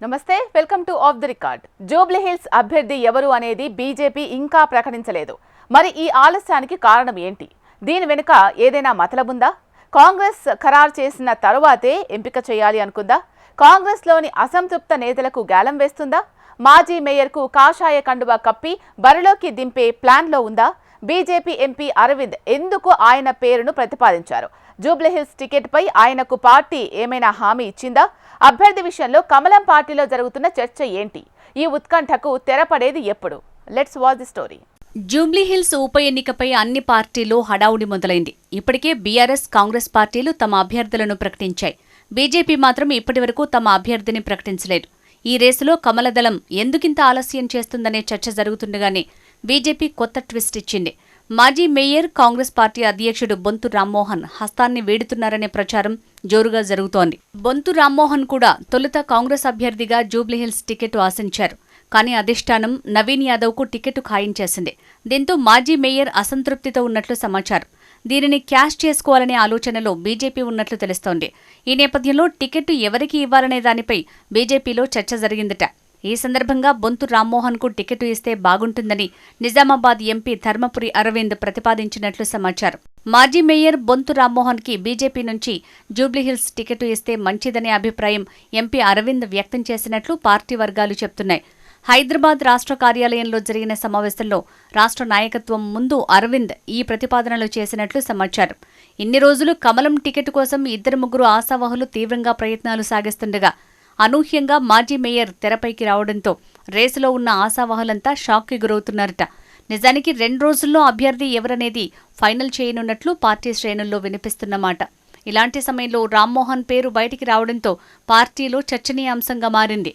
నమస్తే, welcome to of the record. Jubilee hills అభ్యర్థి ఎవరు అనేది బీజేపీ ఇంకా ప్రకటించలేదు. మరి ఈ ఆలస్యానికి కారణం ఏంటి? దీని వెనుక ఏదైనా మతలబుందా? కాంగ్రెస్ ఖరారు చేసిన తరువాతే ఎంపిక చేయాలి అనుకుందా? కాంగ్రెస్లోని అసంతృప్త నేతలకు గాలం వేస్తుందా? మాజీ మేయర్కు కాషాయ కండువా కప్పి బరిలోకి దింపే ప్లాన్లో ఉందా? బీజేపీ ఎంపీ అరవింద్ ఎందుకు ఆయన పేరును ప్రతిపాదించారు? జూబ్లీహిల్స్ టికెట్ పై ఆయనకు పార్టీ ఏమైనా హామీ ఇచ్చిందా? అభ్యర్థి విషయంలో కమలం పార్టీలో జరుగుతున్న చర్చ ఏంటి? ఈ ఉత్కంఠకు తెరపడేది ఎప్పుడు? Let's watch the story. Jubilee Hills ఉప ఎన్నికపై అన్ని పార్టీలు హడావుడి మొదలైంది. ఇప్పటికే బీఆర్ఎస్, కాంగ్రెస్ పార్టీలు తమ అభ్యర్థులను ప్రకటించాయి. బీజేపీ మాత్రం ఇప్పటివరకు తమ అభ్యర్థిని ప్రకటించలేదు. ఈ రేసులో కమలదళం ఎందుకింత ఆలస్యం చేస్తుందనే చర్చ జరుగుతుండగానే బీజేపీ కొత్త ట్విస్ట్ ఇచ్చింది. మాజీ మేయర్, కాంగ్రెస్ పార్టీ అధ్యక్షుడు బొంతు రామ్మోహన్ హస్తాన్ని వీడుతున్నారనే ప్రచారం జోరుగా జరుగుతోంది. బొంతు రామ్మోహన్ కూడా తొలుత కాంగ్రెస్ అభ్యర్థిగా జూబ్లీహిల్స్ టికెట్ ఆశించారు. కానీ అధిష్టానం నవీన్ యాదవ్కు టికెట్ ఖాయించేసింది. దీంతో మాజీ మేయర్ అసంతృప్తితో ఉన్నట్లు సమాచారం. దీనిని క్యాష్ చేసుకోవాలనే ఆలోచనలో బీజేపీ ఉన్నట్లు తెలుస్తోంది. ఈ నేపథ్యంలో టికెట్ ఎవరికి ఇవ్వాలనే దానిపై బీజేపీలో చర్చ జరిగిందట. ఈ సందర్భంగా బొంతు రామ్మోహన్కు టికెట్ ఇస్తే బాగుంటుందని నిజామాబాద్ ఎంపీ ధర్మపురి అరవింద్ ప్రతిపాదించినట్లు సమాచారం. మాజీ మేయర్ బొంతు రామ్మోహన్కి బీజేపీ నుంచి జూబ్లీహిల్స్ టికెట్ ఇస్తే మంచిదనే అభిప్రాయం ఎంపీ అరవింద్ వ్యక్తం చేసినట్లు పార్టీ వర్గాలు చెబుతున్నాయి. హైదరాబాద్ రాష్ట్ర కార్యాలయంలో జరిగిన సమావేశంలో రాష్ట్ర నాయకత్వం ముందు అరవింద్ ఈ ప్రతిపాదనలు చేసినట్లు సమాచారం. ఇన్ని రోజులు కమలం టికెట్ కోసం 2-3 ఆశావహులు తీవ్రంగా ప్రయత్నాలు సాగిస్తుండగా అనూహ్యంగా మాజీ మేయర్ తెరపైకి రావడంతో రేసులో ఉన్న ఆశావహులంతా షాక్కి గురవుతున్నారట. నిజానికి 2 రోజుల్లో అభ్యర్థి ఎవరనేది ఫైనల్ చేయనున్నట్లు పార్టీ శ్రేణుల్లో వినిపిస్తున్నమాట. ఇలాంటి సమయంలో రామ్మోహన్ పేరు బయటికి రావడంతో పార్టీలో చర్చనీయాంశంగా మారింది.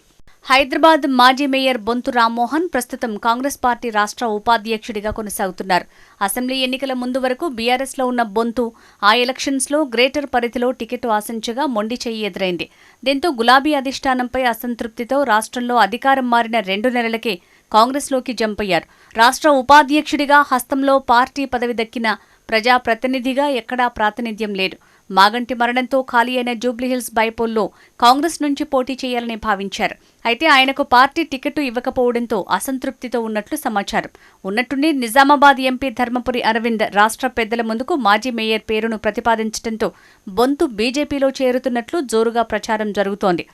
హైదరాబాద్ మాజీ మేయర్ బొంతు రామ్మోహన్ ప్రస్తుతం కాంగ్రెస్ పార్టీ రాష్ట్ర ఉపాధ్యక్షుడిగా కొనసాగుతున్నారు. అసెంబ్లీ ఎన్నికల ముందు వరకు బీఆర్ఎస్లో ఉన్న బొంతు ఆ ఎలక్షన్స్లో గ్రేటర్ పరిధిలో టికెట్ ఆశించగా మొండి చెయ్యి ఎదురైంది. దీంతో గులాబీ అధిష్టానంపై అసంతృప్తితో రాష్ట్రంలో అధికారం మారిన 2 నెలలకే కాంగ్రెస్లోకి జంప్ అయ్యారు. రాష్ట్ర ఉపాధ్యక్షుడిగా హస్తంలో పార్టీ పదవి దక్కిన ప్రజాప్రతినిధిగా ఎక్కడా ప్రాతినిధ్యం లేదు. మాగంటి మరణంతో ఖాళీ అయిన జూబ్లీహిల్స్ బైపోల్లో కాంగ్రెస్ నుంచి పోటీ చేయాలని భావించారు. అయితే ఆయనకు పార్టీ టికెట్ ఇవ్వకపోవడంతో అసంతృప్తితో ఉన్నట్లు సమాచారం. ఉన్నట్టుండి నిజామాబాద్ ఎంపీ ధర్మపురి అరవింద్ రాష్ట్ర పెద్దల ముందుకు మాజీ మేయర్ పేరును ప్రతిపాదించడంతో బొంతు బీజేపీలో చేరుతున్నట్లు జోరుగా ప్రచారం జరుగుతోంది.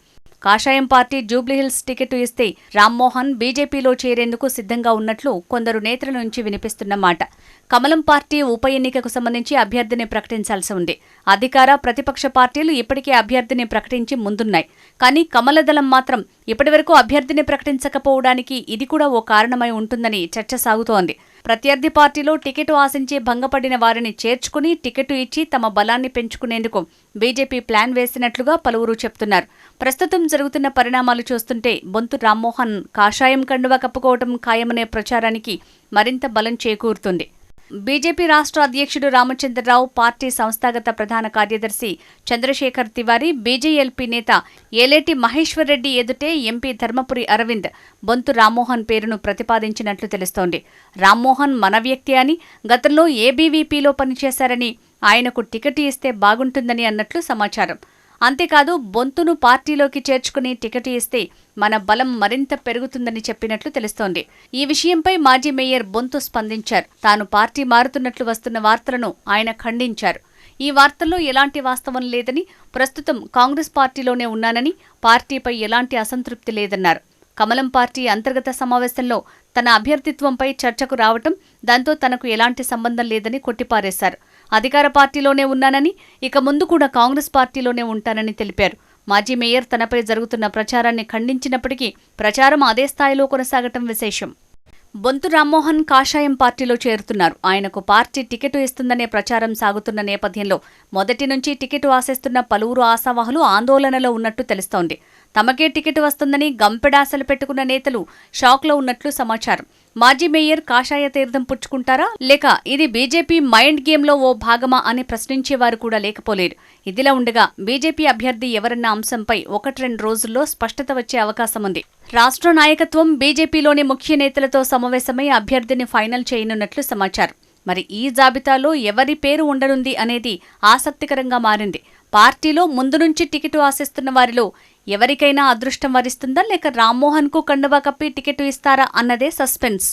కాషాయం పార్టీ జూబ్లీహిల్స్ టికెట్ ఇస్తే రామ్మోహన్ బీజేపీలో చేరేందుకు సిద్ధంగా ఉన్నట్లు కొందరు నేతల నుంచి వినిపిస్తున్నమాట. కమలం పార్టీ ఉప ఎన్నికకు సంబంధించి అభ్యర్థిని ప్రకటించాల్సి ఉంది. అధికార, ప్రతిపక్ష పార్టీలు ఇప్పటికే అభ్యర్థిని ప్రకటించి ముందున్నాయి. కానీ కమలదళం మాత్రం ఇప్పటివరకు అభ్యర్థిని ప్రకటించకపోవడానికి ఇది కూడా ఓ కారణమై ఉంటుందని చర్చ సాగుతోంది. ప్రత్యర్థి పార్టీలో టికెట్ ఆశించి భంగపడిన వారిని చేర్చుకుని టికెట్ ఇచ్చి తమ బలాన్ని పెంచుకునేందుకు బీజేపీ ప్లాన్ వేసినట్లుగా పలువురు చెప్తున్నారు. ప్రస్తుతం జరుగుతున్న పరిణామాలు చూస్తుంటే బొంతు రామ్మోహన్ కాషాయం కండువా కప్పుకోవటం ఖాయమనే ప్రచారానికి మరింత బలం చేకూరుతుంది. బీజేపీ రాష్ట్ర అధ్యక్షుడు రామచంద్రరావు, పార్టీ సంస్థాగత ప్రధాన కార్యదర్శి చంద్రశేఖర్ తివారీ, బీజేఎల్పీ నేత ఏలేటి మహేశ్వర్ రెడ్డి ఎదుటే ఎంపీ ధర్మపురి అరవింద్ బొంతు రామ్మోహన్ పేరును ప్రతిపాదించినట్లు తెలుస్తోంది. రామ్మోహన్ మన వ్యక్తి అని, గతంలో ఏబీవీపీలో పనిచేశారని, ఆయనకు టికెట్ ఇస్తే బాగుంటుందని అన్నట్లు సమాచారం. అంతేకాదు బొంతును పార్టీలోకి చేర్చుకుని టికెట్ ఇస్తే మన బలం మరింత పెరుగుతుందని చెప్పినట్లు తెలుస్తోంది. ఈ విషయంపై మాజీ మేయర్ బొంతు స్పందించారు. తాను పార్టీ మారుతున్నట్లు వస్తున్న వార్తలను ఆయన ఖండించారు. ఈ వార్తల్లో ఎలాంటి వాస్తవం లేదని, ప్రస్తుతం కాంగ్రెస్ పార్టీలోనే ఉన్నానని, పార్టీపై ఎలాంటి అసంతృప్తి లేదన్నారు. కమలం పార్టీ అంతర్గత సమావేశంలో తన అభ్యర్థిత్వంపై చర్చకు రావటం, దాంతో తనకు ఎలాంటి సంబంధం లేదని కొట్టిపారేశారు. అధికార పార్టీలోనే ఉన్నానని, ఇక ముందు కూడా కాంగ్రెస్ పార్టీలోనే ఉంటానని తెలిపారు. మాజీ మేయర్ తనపై జరుగుతున్న ప్రచారాన్ని ఖండించినప్పటికీ ప్రచారం అదే స్థాయిలో కొనసాగటం విశేషం. బొంతు రామ్మోహన్ కాషాయం పార్టీలో చేరుతున్నారు. ఆయనకు పార్టీ టికెట్ ఇస్తుందనే ప్రచారం సాగుతున్న నేపథ్యంలో మొదటి నుంచి టికెట్ ఆశిస్తున్న పలువురు ఆశావాహులు ఆందోళనలో ఉన్నట్టు తెలుస్తోంది. తమకే టికెట్ వస్తుందని గంపెడాశలు పెట్టుకున్న నేతలు షాక్లో ఉన్నట్లు సమాచారం. మాజీ మేయర్ కాషాయ తీర్థం పుచ్చుకుంటారా, లేక ఇది బీజేపీ మైండ్ గేమ్లో ఓ భాగమా అని ప్రశ్నించేవారు కూడా లేకపోలేరు. ఇదిలా ఉండగా బీజేపీ అభ్యర్థి ఎవరన్న అంశంపై 1-2 రోజుల్లో స్పష్టత వచ్చే అవకాశం ఉంది. రాష్ట్ర నాయకత్వం బీజేపీలోని ముఖ్య నేతలతో సమావేశమై అభ్యర్థిని ఫైనల్ చేయనున్నట్లు సమాచారం. మరి ఈ జాబితాలో ఎవరి పేరు ఉండనుంది అనేది ఆసక్తికరంగా మారింది. పార్టీలో ముందు నుంచి టికెట్ ఆశిస్తున్న వారిలో ఎవరికైనా అదృష్టం వరిస్తుందా లేక రామ్మోహన్ కు కండువా కప్పి టికెట్ ఇస్తారా అన్నదే సస్పెన్స్.